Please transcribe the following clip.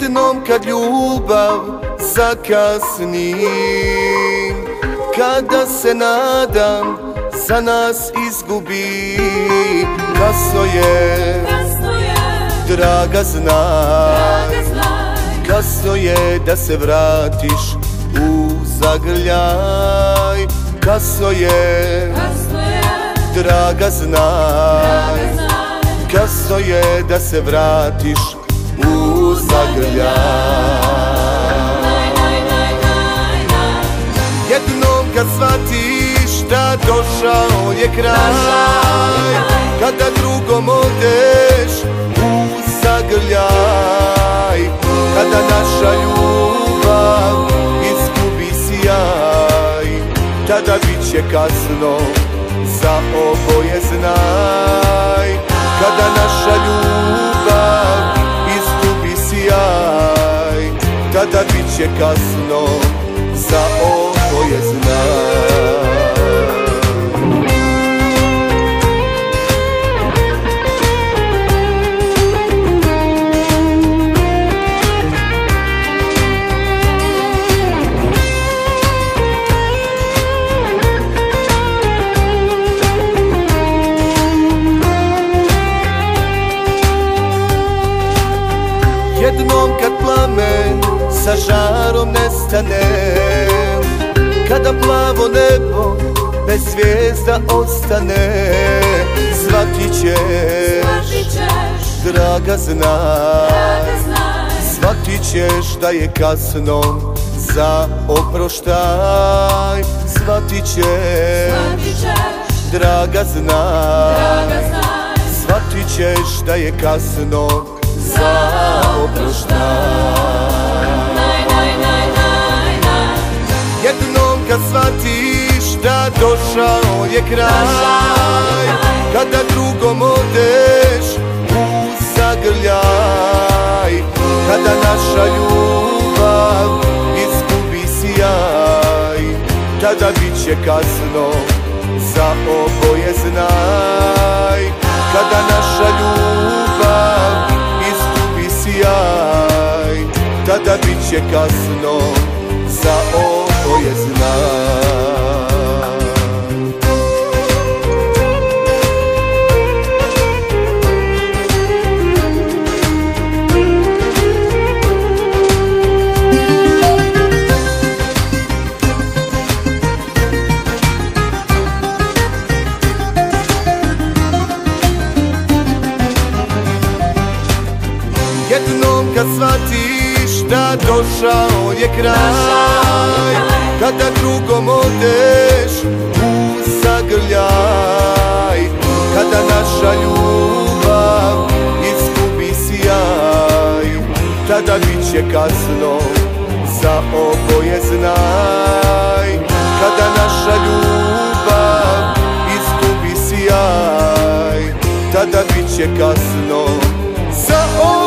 Jednom kad ljubav zakasni, kada se nadam za nas izgubi, kasno je, draga znaj, kasno je da se vratiš u zagrljaj, kasno je, draga znaj, kasno je da se vratiš u zagrljaj. Jednom kad shvatiš da došao je kraj, kada drugom odeš u zagrljaj, kada naša ljubav izgubi sjaj, tada bit će kasno za oboje znaj. Kada naša ljubav izgubi sjaj, tada bit će kasno za oboje znaj. Jednom kad plamen sa žarom nestane, kada plavo nebo bez zvijezda ostane, shvatit ćeš, draga znaj, shvatit ćeš da je kasno za oproštaj, shvatit ćeš, draga znaj, shvatit ćeš da je kasno za oproštaj. Jednom kad shvatiš da došao je kraj, kada drugom odeš u zagrljaj, kada naša ljubav izgubi sjaj, tada bit će kasno za oboje znaj. Kada naša ljubav izgubi sjaj, tada bit će kasno za oboje znaj. Jednom kad shvatiš da došao je kraj, kada drugom odeš u zagrljaj, kada naša ljubav izgubi sjaj, tada bit će kasno za oboje znaj. Kada naša ljubav izgubi sjaj, tada bit će kasno za oboje znaj.